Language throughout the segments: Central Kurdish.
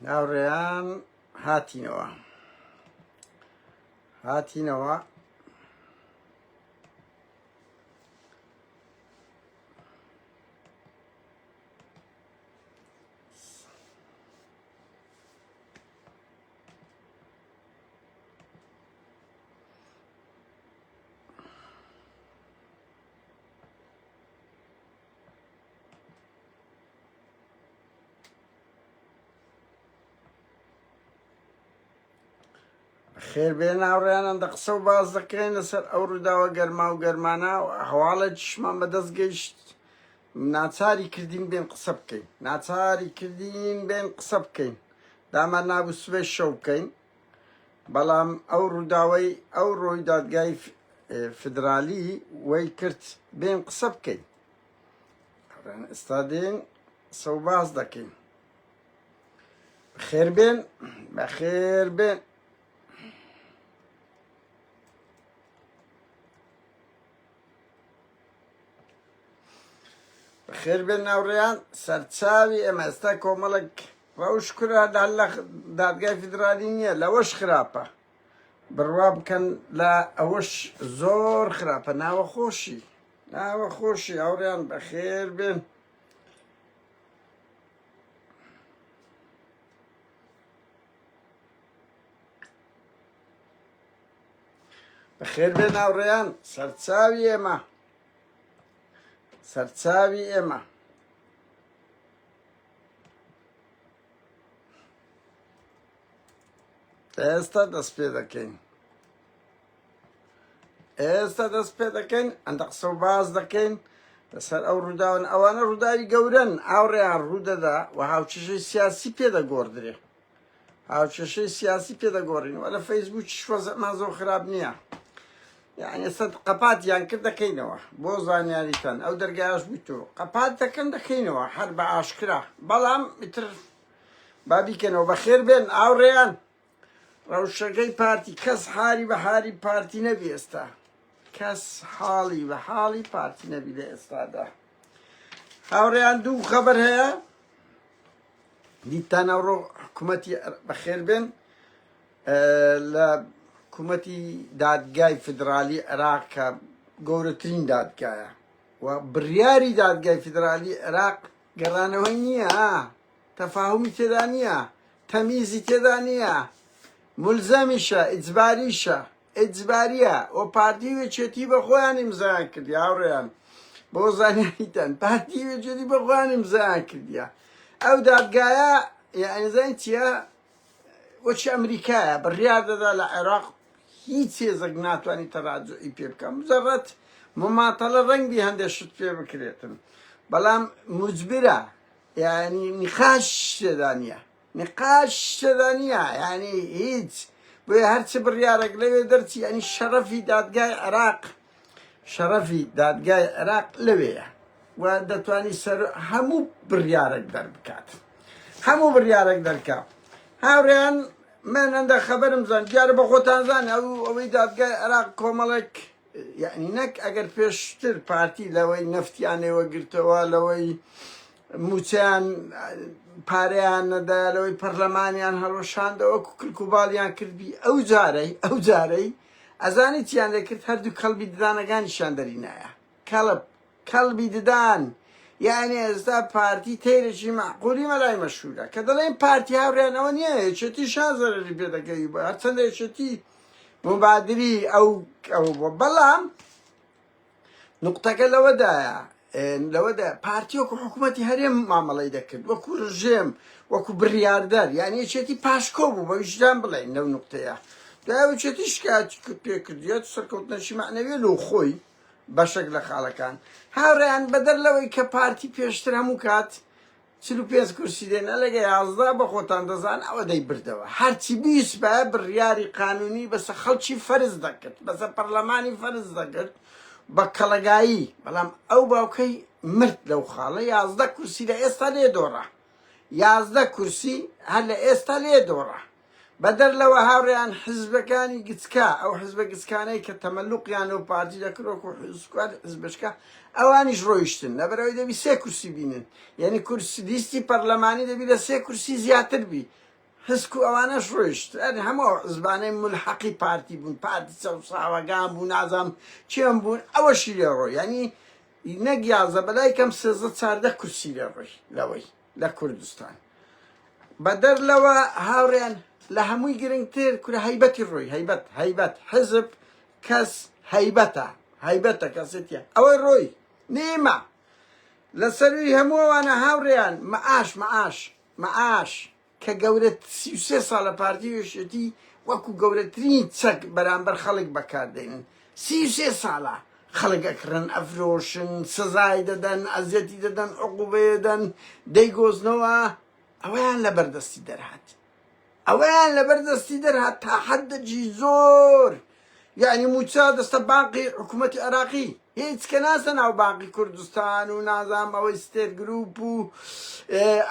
ناوڕێیان هاتینەوە خێر بێ ناوڕێیان ئەندە قسە و باز دەکەین لەسەر ئەو ڕووداوە گەرما و گەرمانە و هەواڵە چشمان بەدەست گەیشت ناچاری کردین بێن قسە بکەین قسە بکەین دامان نابوو سبێ شەو بکەین بەڵام ئەو ڕووداوەی ئەو ڕۆی دادگای فدرالی وەی کرد بێن قسە بکەین ئێستا دێن قسە و باز دەکەین بەخێر بێن خێر بێن ناوڕێیان سەرچاوی ئێمە ئێستا کۆمەڵک ڕەوش کورا لە دادگای فیدرالی نییە لەوەش خراپە بڕوا بکەن لە ئەوەش زۆر خراپە ناوە خۆشی هاوڕێیان بەخێر بێن ناوڕێیان سەرچاوی ئێمە ئێستا دەست پێ دەکەین ئەندە قسە و باز دەکەین لەسەر ئەو ڕووداون ئەوانە ڕووداوی گەورن ئاوڕێیان ڕوودەدا و هاوچەشەی سیاسی پێدەگۆڕدرێ وە لە فەیسبووکی وەزعمان زۆر خراپ نییە یعنی ئێستا قەپاتیان کرد دەکەینەوە بۆ زانیاریتان ئەو دەرگایش بوویتەوە قەپات دەکەینەوە هەر بە ئاشکرا بەڵام ئیتر بابیکەنەوە بەخێر بێن ئاوڕێیان ڕەوشەکەی پارتی کەس حالی بە حالی پارتی نەبی ئێستا لە ئێستادا هاوڕێیان دوو خەبەر هەیە دیتان ئەوڕۆ حکوومەتی بەخێر بێن لە حکوومەتی دادگای فدرالی عێراق کە گەورەترین دادگایە و بڕیاری دادگای فدرالی عێراق گەڕانەوەی نییە تەفاهمی تێدا نییە تەمیزی تێدا نییە ملزەمیشە ئیجباریە و پارتی وێچێتی بە خۆیان ئیمزایان کردی هاوڕێیان بۆ زانیاریتان پارتی وێچێتی بە خۆیان ئیمزایان کردیە ئەو دادگایە یعنی زەین چییە وەچی ئەمریکایە بڕیار دەدا لە عێراق هیچ هێزێک ناتوانانی تەراجعی پێ بکەم مجەڕەت مماتەڵە ڕەنگی هەندێک شت پێ بکرێتن بەڵام موجبرە یعنی نقاش تێدا نییە یعنی هیچ بۆیە هەرچی بڕیارێک لەوێ دەرچی ینی شەرەفی دادگای عێراق لەوەیە و دەتوانی سەر هەموو بڕیارێک دەرکات هاوڕێیان من ئەندە خەبەرم زان دیارە بە خۆتان زان ئەوەی دادگای عێراق کۆمەڵێک یعنی نەک ئەگەر پێشتر پارتی لەوەی نەفتیانەوە گرتەوە لەوەی موچیان پارەیان نەدا لەوەی پەرلەمانیان هەڵۆشاندەوە کلکوباڵیان کردبی ئەو جارەی ئەزانی چیان دەکرد هەردوو کەڵبی ددانەکانیشان دەرینایە کەڵبی ددان یعنی ئێستا پارتی تێرەشی معقولی مەلای مەشهورە کە دەڵێن پارتی هاوڕێنەوە نییە یەکێتی شان زەرری پێ دەکەی بە هەرچەندە یەکێتی مبادری ئەو بەڵام نقطەکە لەوەدا پارتی وەکو حکوومەتی هەرێم مامەڵەی دەکرد وەکو ڕژێم وەکو بڕیاردەر یعنی یەکێتی پاشکۆ بوو بە ویژدان بڵێن لەو نقطەیە دوایەوەچێتی شکایەتی پێ کردیێت سەرکەوتنەشی معنەوێ لەو خۆی بەشێک لە خاڵەکان هاوڕێیان بەدەر لەوەی کە پارتی پێشتر هەموو کات 45 کورسی دێنە لەگە 11 بە خۆتان دەزان ئەوە دەیبردەوە هەرچی بیست بە بڕیاری قانونی بەسە خەڵکی فەرز دەکرد بەسە پەرلەمانی فەرز دەکرد بە کەڵەگایی بەڵام ئەو باوکەی مرد لەو خاڵە 11 کورسی لە ئێستا لێ دۆڕە 11 کورسی هەر لە ئێستا لێ دۆڕە بەدەر لەوە هاوڕێیان حزبەکانی گچکە ئەو حزبە گچکانەی کە تەمەلوقیان و پارتی دەکرۆک و حزبشکە ئەوانیش ڕۆیشتن لەبەرەوەی دەبی 3 کورسی بینن یعنی کورسی لیستی پەرلەمانی دەبی لە 3 کورسی زیاتر بی هەسکو ئەوانەش ڕۆیشت هەموو زبانەی ملحەقی پارتی بوون پارتی سەوساوەگان بوون نازام چێم بوون ئەوەشی لێ ڕۆی ینی نەک یازە بەلای کەم 13 کورسی لێ ڕۆی لەوەی لە کوردستان بەدەر لەوە هاوڕێن لە هەمووی گرنگتر کورە هەیبەتی ڕۆی هەیبەت حزب کەس هەیبەتە کەسێتە ئەوەی ڕۆی نیمە لەسەروی هەمووانە هاوڕێیان مەعاش کە گەورە 33 ساڵە پارتی وێشێتی وەکو گەورەترین چەک بەرامبەر خەڵک بەکاردێنن 33 ساڵە خەڵک ئەکڕن ئەفرۆشن سزای دەدەن ئەزیەتی دەدەن عقوبەیەدەن دەیگۆزنەوە ئەوەیان لە بەردەستی دەرهات تا حەدەجی زۆر یعنی موچا دەستە باقی حکوومەتی عێراقی هیچ کە ناسە ناو باقی کوردستان و نازام ئەوەی ستێت گروپ و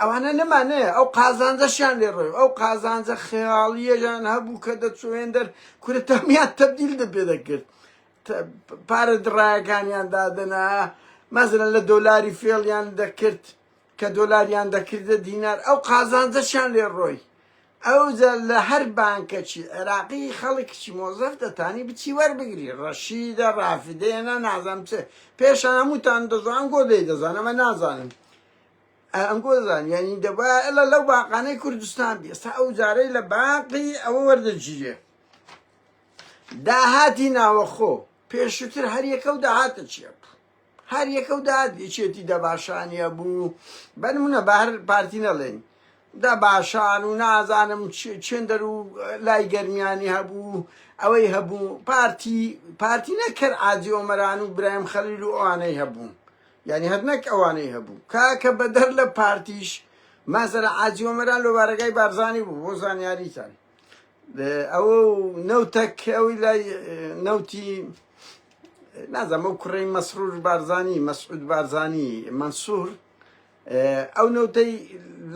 ئەوانە نەمانەیە ئەو قازانجەشیان لێ ڕۆی ئەو قازانجە خەیاڵیەژان هەبوو کە دەچوێن دەر کورە تەمیان تەبدیل دەبێ دەکرد پارە دڕایەکانیان دادەنا مەزرن لە دۆلاری فێڵیان دەکرد کە دۆلاریان دەکردە دینار ئەو قازانجەشیان لێ ڕۆی ئەوجا لە هەر بانکەچی عێراقی خەڵکیی مۆزەف دەتانی بچی وەربگری ڕەشیدە ڕافدێنە نازانم چێ پێشان هەمووتان دەزان گۆ دەی دەزان ئەمە نازانم ئەم گۆزان یعنی دەبا ئەلە لەو باقانەی کوردستان بێ ئێستا ئەو جارەی لە باقی ئەوە وەردەگیرێ داهاتی ناوەخۆ پێشتر هەر یەکە و داهاتە چیە هەر یەکە و داهات یەکێتی دەباشانیە بوو بەنمونە بە هەر پارتی نەڵێن دا باشان و نازانم چندەر و لای گەرمیانی هەبوو ئەوەی هەبوو پارتی نەکرد ئاجی ئۆمەران و برایم خەلیل و ئەوانەی هەبوو یعنی هەر نەک ئەوانەی هەبوو کاکە بەدەر لە پارتیش مەسەلەن ئاجی ئۆمەران لە بارگای بارزانی بوو بۆ زانیاریتان ئەوە نەوتەک ئەوی لای نەوتی نازانم ئەو کوڕەی مەسرور بارزانی مەسعود بارزانی مەنسوور ئەو نەوتەی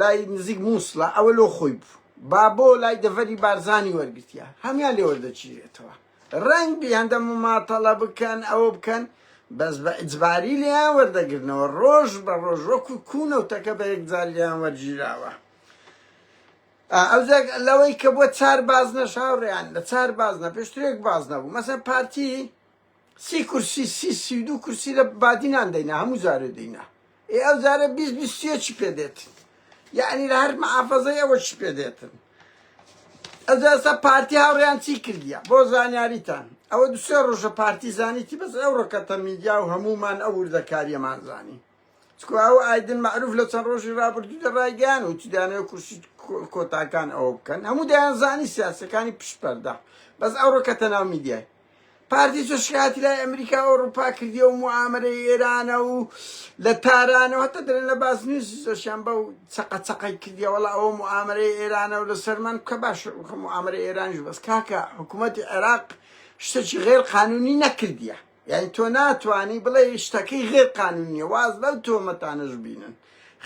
لای نزیک مووسڵە ئەوە لۆ خۆی بوو با بۆ لای دەڤەری بارزانی وەرگرتیە هەمیان لێ وەردەچێتەوە ڕەنگ هەندە مماتەڵە بکەن ئەوە بکەن بەس بە ئیجباری لێیان وەردەگرنەوە ڕۆژ بە ڕۆژ وەکو کوونەوتەکە بە یەکجار لێیان وەرگیراوە ئەوجا لەوەی کە بۆ چار بازنە شاوڕێیان لە چار بازنە پێشترێک باز نەبوو مەسەن پارتی 30 کورسی 32 کورسی لە بادینان دەینا هەموو جارێ دەینا ئەو جارە 20 چی پێ دێتن یعنی لە هەر مەحافەزەی ئەوە چی پێ دێتن ئەجاستا پارتی هاوڕێیان چی کردیە بۆ زانیاریتان ئەوە دوسێ ڕۆژە پارتی زانیتی بەس ئەو ڕۆکەتە میدیا و هەمومان ئەو وردەکاریەمان زانی چکو ئەو ئایدن معروف لە چەند ڕۆژی ڕابردوو دەڕایگەیان و چیدانەوە کورسی کۆتاکان ئەوە بکەن هەموو دایان زانی سیاسەکانی پشپەردا بەس ئەو ڕۆکەتە ناو میدیای پارتی سۆشیاتی لای ئەمریکا و ئەوروپا کردیە و موامرەی ئێرانە و لە تارانەوە هەتا دەرێن لە بازنووسی سۆشیان بە و چەقەچەقەی کردیە وەڵا ئەوە موامرەی ئێرانە و لەسەرمان کە باش موامرەی ئێرانش بەس کاکە حکوومەتی عێراق شتێکی غێر قانونی نەکردیە یعنی تۆ ناتوانی بڵێ شتەکەی غێر قانونیە واز لەو تۆمەتانەش بینن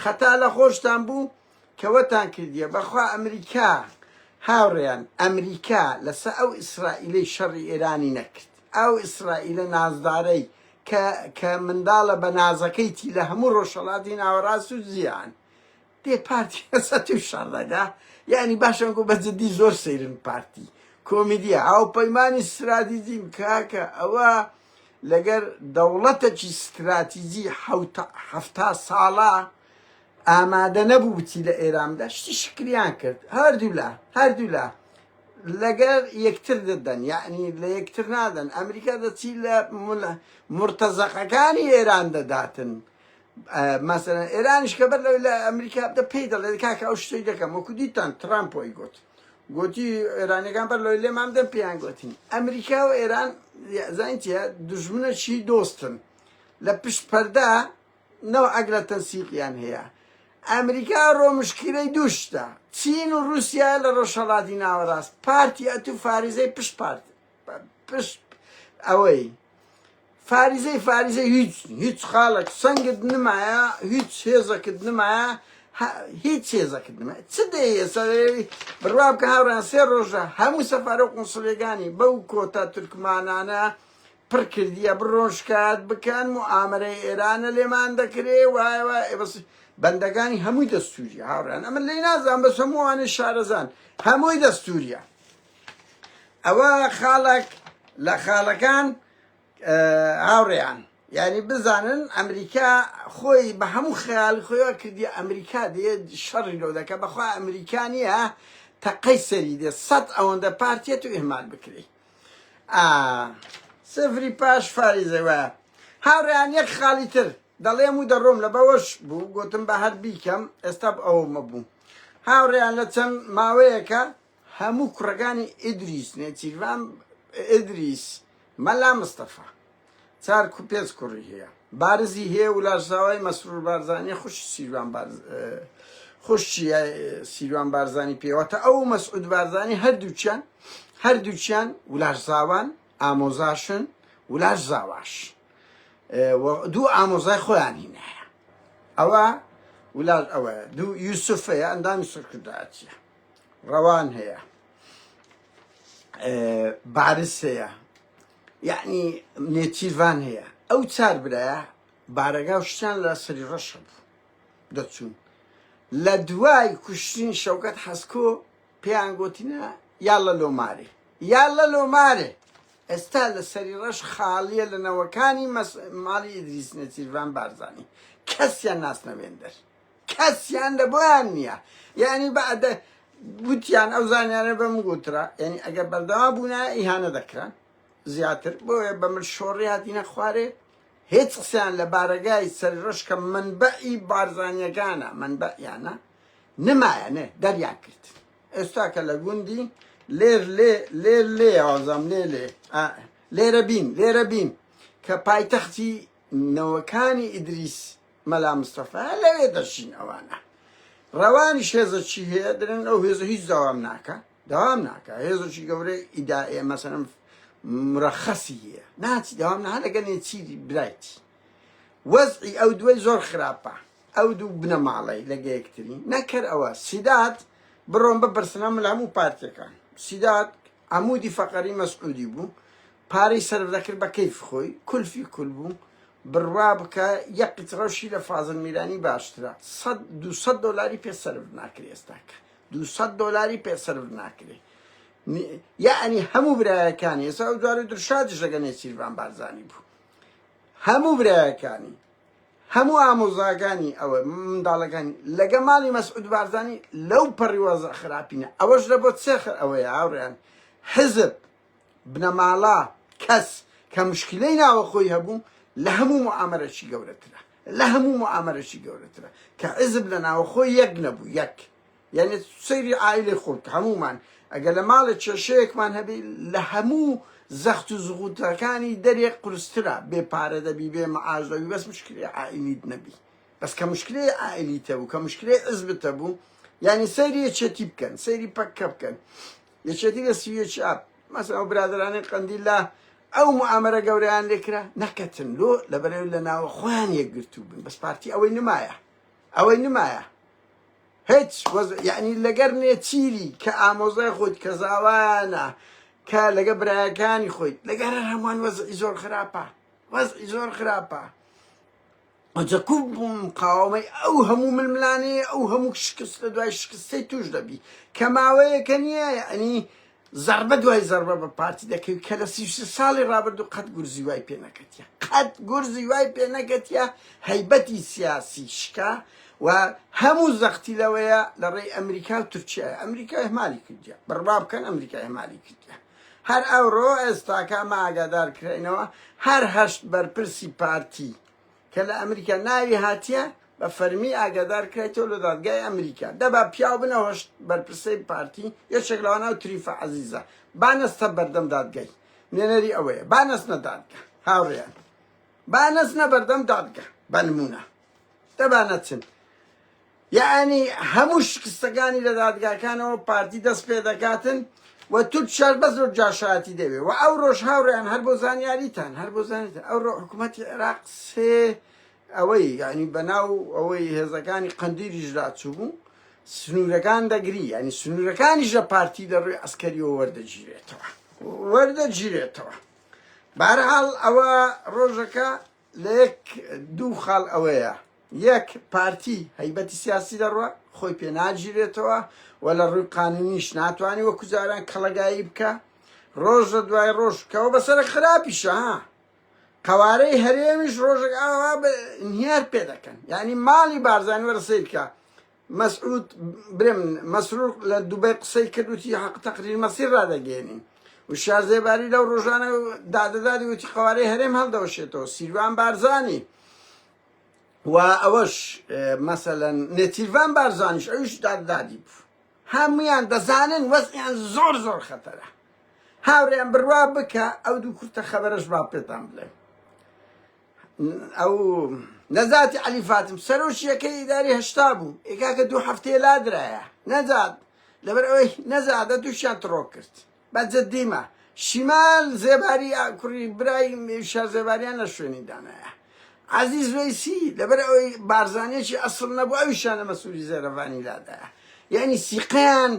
خەتا لە خۆشتان بوو کەوەتان کردیە بەخوا ئەمریکا هاوڕێیان ئەمریکا لەسەر ئەو ئیسرائیلەی شەڕی ئێرانی نەکرد ئەو ئیسرائیلە نازدارەی کە منداڵە بە نازەکەیتی لە هەموو ڕۆژهەڵاتی ناوەڕاست و زیان دێ پارتی هەسە توی شەڕ دەدا یعنی باشەنگۆ بەجددی زۆر سەیرن پارتی کۆمیدیە ئەو پەیمانی استراتیجیم کاکە ئەوە لەگەر دەوڵەتێکی استراتیجی هەفتا ساڵە ئامادە نەبوو بچی لە ئێراندا شتی شکریان کرد هەردوو لە لەگەر یەکتر دەدەن یعنی لە یەکتر نادەن ئەمریکا دەچی لە مرتەزەقەکانی ئێران دەداتن مەسەلەن ئێرانیش کە بەر لەوەی لە ئەمریکا بدە پێی دەڵێ کاکە ئەو شتەی دەکەم وەکو دیتان ترامپۆی گوتی ئێرانیەکان بەر لەوەی لێمان بدەن پێیان گوتین ئەمریکا و ئێران زانیتیە دوژمنەکی دۆستن لە پشت پەردا نەوە ئەگرە تەنسیقیان هەیە ئەمریکا ڕۆمشکیرەی دووشتە چین و رووسیا لە ڕۆژهەڵاتی ناوەڕاست پارتی ئەتو فاریزەی پشت ئەوەی فاریزەی هیچ خاڵک سەنگت نمایە هیچ هێزەکت نمایە هیچ هێزەکت نمایە چ دەیە بڕوا بکە هاوڕان 3 ڕۆژە هەموو سەفارە و قونسڵێگانی بەو کۆتا تورکمانانە پڕ کردیە بڕۆژکات بکەن موامرەی ئێرانە لێمان دەکرێ وایە بەندەکانی هەمووی دەستوریە هاوڕێن ئەمە لێی نازان بەس هەمووانە شارەزان هەمووی دەستوریە ئەوە خاڵک لە خاڵەکان هاوڕێیان یعنی بزانن ئەمریکا خۆی بە هەموو خەیاڵی خۆیەوە کردی ئەمریکا دێت شەڕی لەو دەکە بەخوا ئەمریکانیە تەقەی سەری دێت سەد ئەوەندە پارتێت و ئێمال بکرێ سفری پاش فاریزەوە هاوڕێیان یەک خاڵی تر دەڵێم و دەڕۆم لە بەوەش بوو گوتم بە هەر بیکەم ئێستا ئەومە بوو هاوڕێیان لە چەند ماوەیەکە هەموو کوڕەکانی ئیدریس نێچیروان ئیدریس مەلا مستەفا چار پێنج کوڕی هەیە بارزی هەیە و لاشزاوای مەسرور بارزانانی خوشی سیروان بارزانی پێوەتە ئەو مەسعود بارزانی هەردووچیان ولاش زاوان ئامۆزاشن ولاش زاواش دوو ئامۆزای خۆیان هینایە ئەوە ولاش ئەوە دوو یوسف هەیە ئەندامی سڕکردایەتیە ڕەوان هەیە بارز هەیە یعنی نێچیروان هەیە ئەو چار برایە بارەگا و شتیان لە سەری ڕەشە بوو دەچوون لە دوای کوشتین شەوکەت حەسکۆ پێیان گوتینە یاڵە لۆمارێ ئێستا لە سەری ڕەش خاڵیە لە نەوەکانی ماڵی ئیدریس نێچیروان بارزانی کەسیان ناسنەوێندەر کەسیان لە بۆیان نییە یعنی بەعدە گوتیان ئەو زانیانە بەم گوترا یعنی ئەگەر بەردەوا بوونا ئیهانە دەکران زیاتر بۆیە بە ملشۆڕی هاتینە خوارێ هیچ قسەیان لە بارەگای سەری ڕەش کە منبەئی بارزانیەکانە منبەیانە نمایەنێ دەریان کرد ئێستا کە لە گوندی لێ ئازام لێرە بین کە پایتەختی نەوەکانی ئیدریس مەلا مستەفا لەوێ دەشین ئەوانە ڕەوانی هێزە چی هەیە دەرێن ئەو هێزە هیچ داوام ناکە هێزەکی گەورەی ئیدائێ مەسەلەن مرەخەسی هەیە ناچی داوام نەها لەگە نێچیری برایتی وەزعی ئەو دوای زۆر خراپە ئەو دوو بنەماڵی لەگە یەکتری نەکەر ئەوە سیدات بڕۆم بپرسنە من هەموو پارتیەکان سیدات عمودی فەقەری مەسعودی بوو پارەی سەرف دەکرد بە کەیف خۆی کولفی کول بوو بڕوا بکە یەک قیتڕەشی لە فازڵ میرانی باشترە $200 پێ سەرف ناکرێ ئێستاکە $200 پێ سەرف ناکرێ یعنی هەموو برایەکانی ئێستا ئەو دوای درشادش لەگە نێچیروان بارزانی بوو هەموو برایەکانی هەموو ئامۆزاکانی ئەوە منداڵەکانی لەگە ماڵی مەسعود بارزانی لەو پەڕیوەزە خراپینە ئەوەش لە بۆ چێخر ئەوەیە هاوڕێیان حزب بنەماڵا کەس کە مشکلەی ناوە خۆی هەبوو لە هەموو معامەرەشی گەورەترە کە حزب لە ناوە خۆی یەک نەبوو یەک یعنی سەیری عائیلەی خۆت هەمومان ئەگەر لە ماڵە کێشەیەکمان هەبێ لە هەموو زەخت و زغوتەکانی دەرێک قورسترە بێ پارە دەبی بێ مەعاش دەبی بەس مشکلی عائیلیت نەبی بەس کە مشکلەی عائیلیتە بوو کە مشکلەی حزبتە بوو یعنی سەیری یەکێتی بکەن سەیری پەککە بکەن یەکێتی لە سویەکی ئاب مەسەڵەن ئەو برادرانەی قەندیلە ئەو معامەرە گەورەیان لێکرا نەکەتن لۆ لەبەرەوەی لە ناوە خۆیان یەکگرتوو بن بەس پارتی ئەوەی نمایە هیچ یعنی لەگەر نێچیری کە ئامۆزای خۆیت کە زاوانە کە لەگە برایەکانی خۆیت لەگەر هەمووان وەزعی زۆر خراپە ئەجەکوب مقاومەی ئەو هەموو ململانەیە ئەو هەموو شکست لە دوای شکستەی توش دەبی کە ماوەیەکە نییە یعنی زەربە دوای زەربە بە پارتی دەکەوی کە لە 33 ساڵی ڕابردوو قەت گورزی وای پێ نەکەتیە هەیبەتی سیاسی شکا و هەموو زەختی لەوەیە لە ڕێی ئەمریکا و تورکیایە ئەمریکا ئێمالی کردیە بڕوا بکەن ئەمریکا ئێمالی کردیە هەر ئەوڕۆ ئێستاکە ئەمە ئاگادار کرێنەوە هەر هەشت بەرپرسی پارتی کە لە ئەمریکا ناوی هاتیە بە فەرمی ئاگادار کرێتەوە لە دادگای ئەمریکا دەبا پیاو بنەوەشت بەرپرسەی پارتی یەکێک لەوانە و تریفە عەزیزە بانەستە بەردەم دادگای نوێنەری ئەوەیە بانەستنە دادگا هاوڕێیان بانەستنە بەردەم دادگا بە نمونە دەبانەچن یعنی هەموو شکستەکانی لە دادگاکانەوە پارتی دەست پێ دەکاتن و توت شار بەس زۆر جاشایەتی دەوێ و ئەو ڕۆژ هاوڕێیان هەر بۆ زانیاریتان ئەو ڕۆ حکوومەتی عێراق سێ ئەوەی یعنی بەناو ئەوەی هێزەکانی قەندیریش ڕاچوو بوو سنوورەکان دەگری ینی سنوورەکانیش لە پارتی لە ڕووی ئەسکەریەوە وەردەگیرێتەوە بەهەرحاڵ ئەوە ڕۆژەکە لە یەک دوو خاڵ ئەوەیە یەک پارتی هەیبەتی سیاسی دەڕوە خۆی پێ ناگیرێتەوە و لە ڕووی قانونیش ناتوانانی وەکو جاران کەڵەگایی بکە ڕۆژ لە دوای ڕۆژ کەەوە بەسەر خراپیشە ها قوارەی هەرێمیش ڕۆژێک ئاوا انهیار پێ دەکەن یعنی ماڵی بارزانانی وەرە بکە مەسعود برم مەسروق لە دووبەی قسەی کردوتی حەق تەقریر مەسیر ڕادەگەێنین و شارزێباری لەو ڕۆژانە دادەدادی وتی قوارەی هەرێم هەڵدەوەشێتەوە سیروان بارزانی و ئەوەش مەسەلەن نێتیڤان بارزانیش ئەوش دادادی بوو هەمویان دەزانن وەزیان زۆر زۆر خەتەرە هاوڕێیان بڕوا بکە ئەو دوو کورتە خەبەرەش با پێتان بڵێ ئەو نەزاتی عەلی فاتم سەرۆکیەکەی ئیداری هەشتا بوو ئێکاکە دوو هەفتەیە لادرایە نەزات لەبەر ئەوەی نەزادە دووشیان تڕۆ کرد بەجددیمە شیمال زێباری کوڕی برای شار زێباریان لە شوێنی دانایە عزیز وەیسی لەبەر ئەوەی بارزانێکی ئەسڵ نەبوو ئەویشانە مەسئولی زێرەڤانی لادایە یعنی سیقیان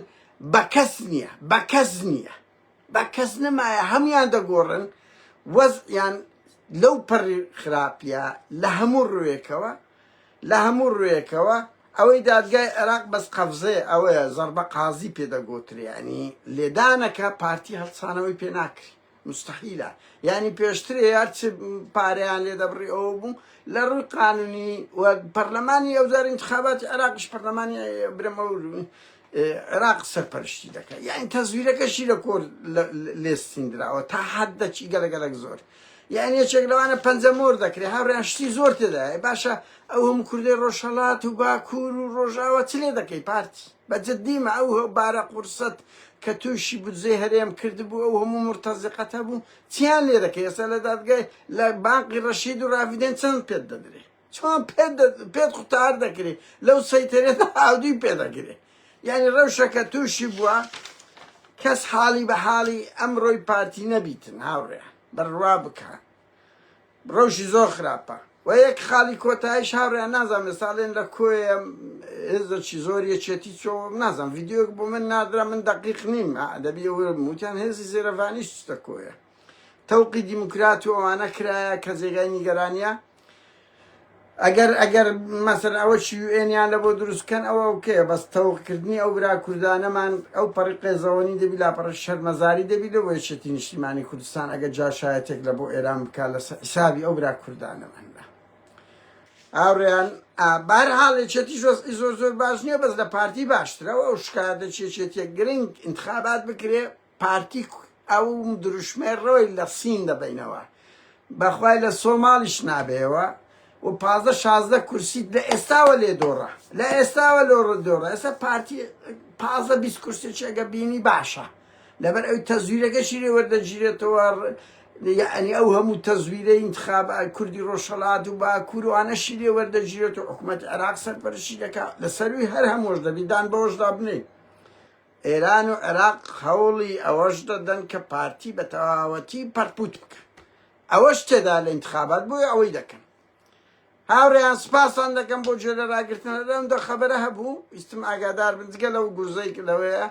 بە کەس نییە بە کەس نییە بە کەس نەمایە هەمویان دەگۆڕن وەزیان لەو پەڕی خراپە لە هەموو ڕوویەکەوە ئەوەی دادگای عێراق بەس قەفزێ ئەوەیە زەربە قازی پێدەگۆترێ ینی لێدانەکە پارتی هەڵسانەوەی پێ ناکری مستحیلە یعنی پێشترێ هەرچ پارەیان لێ دەبڕی ئەوە بوو لە ڕووی قانونی و پەرلەمانی ئەوزار انتخاباتی عێراقیش پەرلەمانی برمە عێراق سەرپەرشتی دەکات یعنی تەزویرەکەشی لە کۆر لێستیندراوە تا حەدەچی گەلەگەلک زۆر یعنی یەکێک لەوانە پەنجەمۆر دەکرێت هاوڕێیان شتی زۆر تێدایە باشە ئەو هەموو کوردەی ڕۆژهەڵات و باکوور و ڕۆژاوە چ لێ دەکەی پارتی بەجددیمە ئەو بارە قورسەت کە تووشی بودجەی هەرێم کردبوو ئەو هەموو مرتەزقەتە بوو چیان لێ دەکەی ئێستا لە دادگای لە بانقی ڕەشید و ڕاویدێن چەند پێت دەدرێت چۆن پێت قوتار دەکرێت لەو سەیتەرێت ئاودوی پێدەگرێت یعنی ڕەوشەکە تووشی بووە کەس حاڵی بە حاڵی ئەمڕۆی پارتی نەبیتن هاوڕێ بەڕوا بکە ڕۆژی زۆر خراپە و یەک خاڵی کۆتاییش هاوڕێیان نازانم ئێستاڵێن لە کۆیە هێزەکی زۆر یەکێتی چۆ نازانم ڤیددیۆک بۆ من نادرا من دەقیق نیم دەبی وتیان هێزی زێرەڤانیش چتە کۆیە تەوقی دیموکرات و ئەوانە کرایە کە جێگای نیگەرانیە ئەگەر مەسەر ئەوە چیێنیان لە بۆ دروستکەن ئەوە ئۆکێ بەس تەوقکردنی ئەو برا کوردانەمان ئەو پەڕی قێزەوەنی دەبی لاپەڕە شەرمەزاری دەبی لە بۆ یەکێتی نیشتیمانی کوردستان ئەگەر جاشایەتێک لە بۆ ئێران بکە لە حسابی ئەو برا کوردانەماندا ئاوڕێیان بەرحاڵ یەکێتی زۆر زۆر باش نییە بەس لە پارتی باشترەوە ئەو شکایەتە چێچێتێک گرنگ انتخابات بکرێ پارتی ئەو دروشمێر ڕۆی لە سین دەبینەوە بەخوای لە سۆماڵیش نابێەوە و 15-16 کورسی لە ئێستاوە لێ دۆڕە لە ئێستاوە لۆ دۆڕە ئێستا پارتی 15-20 کورسێکی ئەگە بینی باشە لەبەر ئەو تەزویرەکەشی لێ وەردەگیرێتەوە یعنی ئەو هەموو تەزویرەی انتخاب کوردی ڕۆژهەڵات و باکوور و ئانەشی لێ وەردەگیرێت و حکوومەت عێراق سەرپەرشتی دەکات لەسەروی هەر هەمووش دەبیدان بەوەشدا بنێ ئێران و عێراق هەوڵی ئەوەش دەدەن کە پارتی بە تەواوەتی پەرپوت بکە ئەوەش تێدا لە انتخابات بۆی ئەوەی دەکەن هاوڕێیان سپاسان دەکەم بۆ جێرە ڕاگرتنەوەم دە خەبەرە هەبوو ویستم ئاگادار بنجگە لەو گورزەی لەوەیە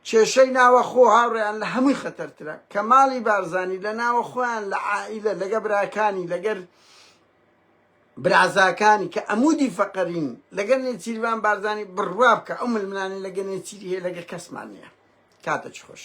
کێشەی ناوەخۆ هاوڕێیان لە هەمووی خەتەرترە کە ماڵی بارزانی لە ناوەخۆیان لە عائیلە لەگە براکانی لەگەر برازاکانی کە ئەمودی فەقەرین لەگەر نێچیروان بارزانی بڕوا بکە ئەو ململانی لەگە نێچیری هەیە لەگە کەسمان نییە کاتە چ خۆش